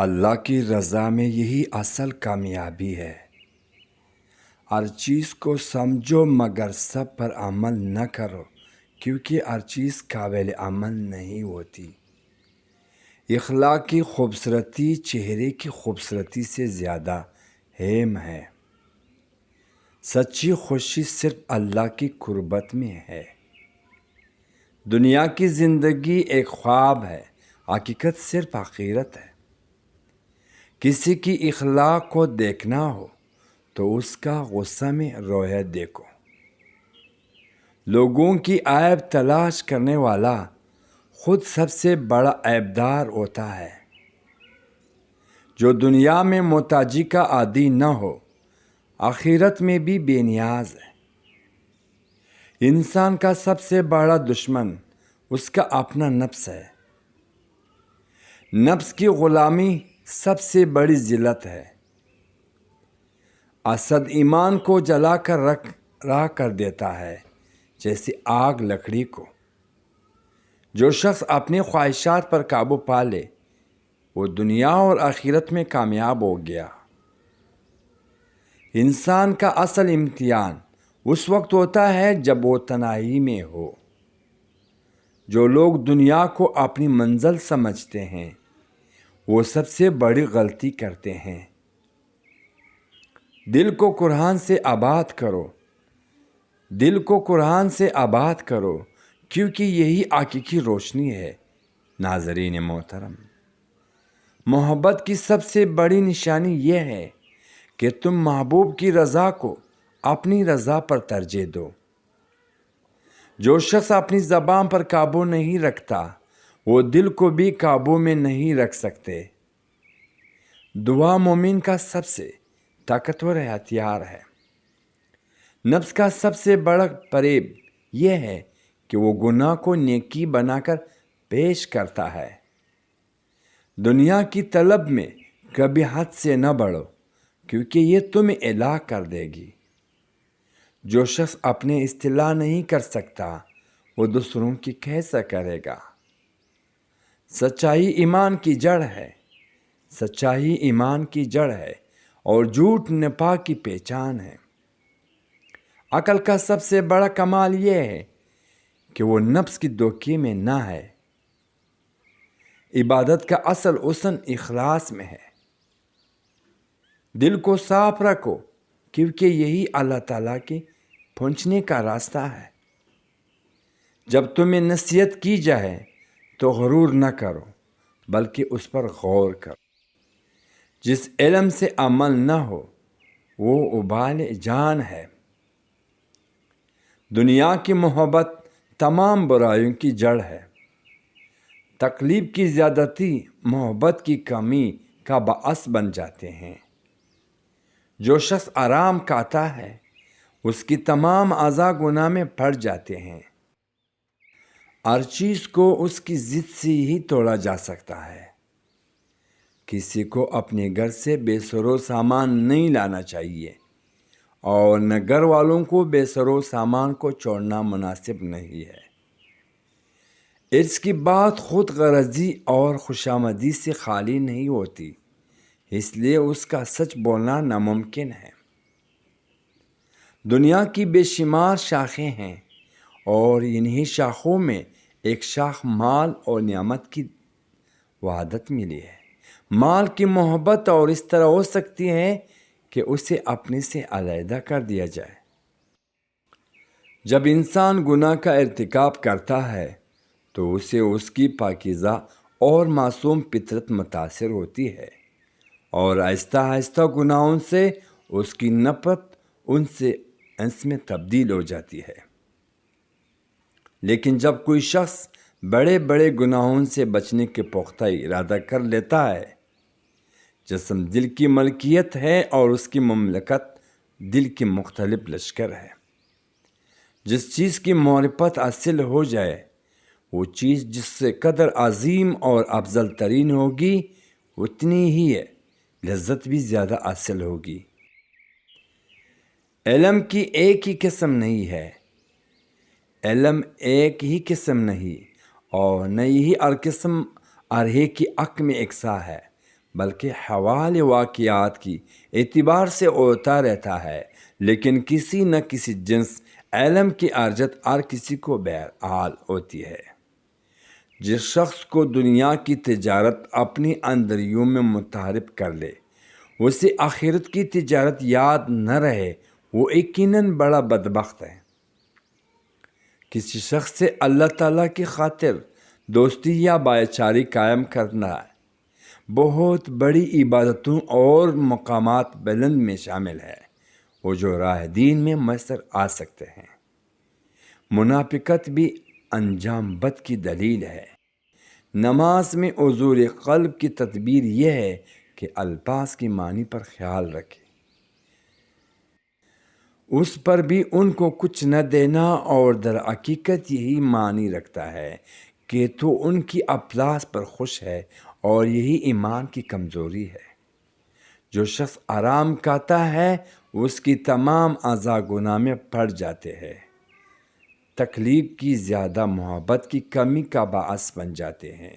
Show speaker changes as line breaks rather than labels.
اللہ کی رضا میں یہی اصل کامیابی ہے۔ ہر چیز کو سمجھو مگر سب پر عمل نہ کرو، کیونکہ ہر چیز قابل عمل نہیں ہوتی۔ اخلاق کی خوبصورتی چہرے کی خوبصورتی سے زیادہ اہم ہے۔ سچی خوشی صرف اللہ کی قربت میں ہے۔ دنیا کی زندگی ایک خواب ہے، حقیقت صرف آخرت ہے۔ کسی کی اخلاق کو دیکھنا ہو تو اس کا غصہ میں رویہ دیکھو۔ لوگوں کی عیب تلاش کرنے والا خود سب سے بڑا عیبدار ہوتا ہے۔ جو دنیا میں محتاجی کا عادی نہ ہو، آخرت میں بھی بے نیاز ہے۔ انسان کا سب سے بڑا دشمن اس کا اپنا نفس ہے۔ نفس کی غلامی سب سے بڑی ذلت ہے۔ حسد ایمان کو جلا کر راکھ کر دیتا ہے، جیسے آگ لکڑی کو۔ جو شخص اپنی خواہشات پر قابو پا لے وہ دنیا اور آخرت میں کامیاب ہو گیا۔ انسان کا اصل امتحان اس وقت ہوتا ہے جب وہ تنہائی میں ہو۔ جو لوگ دنیا کو اپنی منزل سمجھتے ہیں وہ سب سے بڑی غلطی کرتے ہیں۔ دل کو قرآن سے آباد کرو، دل کو قرآن سے آباد کرو، کیونکہ یہی حقیقی روشنی ہے۔ ناظرین محترم، محبت کی سب سے بڑی نشانی یہ ہے کہ تم محبوب کی رضا کو اپنی رضا پر ترجیح دو۔ جو شخص اپنی زبان پر قابو نہیں رکھتا وہ دل کو بھی قابو میں نہیں رکھ سکتے۔ دعا مومن کا سب سے طاقتور ہتھیار ہے۔ نفس کا سب سے بڑا فریب یہ ہے کہ وہ گناہ کو نیکی بنا کر پیش کرتا ہے۔ دنیا کی طلب میں کبھی حد سے نہ بڑھو، کیونکہ یہ تمہیں ہلاک کر دے گی۔ جو شخص اپنے اصلاح نہیں کر سکتا وہ دوسروں کی کیسے کرے گا؟ سچائی ایمان کی جڑ ہے، سچائی ایمان کی جڑ ہے اور جھوٹ نفاق کی پہچان ہے۔ عقل کا سب سے بڑا کمال یہ ہے کہ وہ نفس کی دھوکے میں نہ ہے۔ عبادت کا اصل حسن اخلاص میں ہے۔ دل کو صاف رکھو، کیونکہ یہی اللہ تعالیٰ کے پہنچنے کا راستہ ہے۔ جب تمہیں نصیحت کی جائے تو غرور نہ کرو، بلکہ اس پر غور کرو۔ جس علم سے عمل نہ ہو وہ وبال جان ہے۔ دنیا کی محبت تمام برائیوں کی جڑ ہے۔ تکلیف کی زیادتی محبت کی کمی کا باعث بن جاتے ہیں۔ جو شخص آرام کھاتا ہے اس کی تمام اعضاء گناہ میں پڑ جاتے ہیں۔ ہر چیز کو اس کی ضد سے ہی توڑا جا سکتا ہے۔ کسی کو اپنے گھر سے بے سرو سامان نہیں لانا چاہیے اور نہ گھر والوں کو بے سرو سامان کو چھوڑنا مناسب نہیں ہے۔ عرض کی بات خود غرضی اور خوشامدی سے خالی نہیں ہوتی، اس لیے اس کا سچ بولنا ناممکن ہے۔ دنیا کی بے شمار شاخیں ہیں اور انہی شاخوں میں ایک شاخ مال اور نعمت کی وحدت ملی ہے۔ مال کی محبت اور اس طرح ہو سکتی ہے کہ اسے اپنے سے علیحدہ کر دیا جائے۔ جب انسان گناہ کا ارتکاب کرتا ہے تو اسے اس کی پاکیزہ اور معصوم فطرت متاثر ہوتی ہے اور آہستہ آہستہ گناہوں سے اس کی نفرت انس میں تبدیل ہو جاتی ہے۔ لیکن جب کوئی شخص بڑے بڑے گناہوں سے بچنے کے پختہ ارادہ کر لیتا ہے، جسم دل کی ملکیت ہے اور اس کی مملکت دل کی مختلف لشکر ہے۔ جس چیز کی معرفت حاصل ہو جائے وہ چیز جس سے قدر عظیم اور افضل ترین ہوگی اتنی ہی ہے، لذت بھی زیادہ حاصل ہوگی۔ علم کی ایک ہی قسم نہیں ہے، علم ایک ہی قسم نہیں اور نہ ہی ہر قسم ہر ایک کی حق میں یکساں ہے، بلکہ حوال واقعات کی اعتبار سے ہوتا رہتا ہے، لیکن کسی نہ کسی جنس علم کی ارجت ہر کسی کو بہرحال ہوتی ہے۔ جس شخص کو دنیا کی تجارت اپنی اندریوں میں متحرک کر لے، اسے آخرت کی تجارت یاد نہ رہے، وہ یقیناً بڑا بدبخت ہے۔ کسی شخص سے اللہ تعالیٰ کی خاطر دوستی یا بھائی چارگی قائم کرنا بہت بڑی عبادتوں اور مقامات بلند میں شامل ہے، وہ جو راہ دین میں میسر آ سکتے ہیں۔ منافقت بھی انجام بد کی دلیل ہے۔ نماز میں حضور قلب کی تدبیر یہ ہے کہ الفاظ کی معنی پر خیال رکھے، اس پر بھی ان کو کچھ نہ دینا، اور در حقیقت یہی معنی رکھتا ہے کہ تو ان کی افلاس پر خوش ہے، اور یہی ایمان کی کمزوری ہے۔ جو شخص حرام کھاتا ہے اس کی تمام اعضاء گناہ میں پڑ جاتے ہیں، تکلیف کی زیادہ محبت کی کمی کا باعث بن جاتے ہیں۔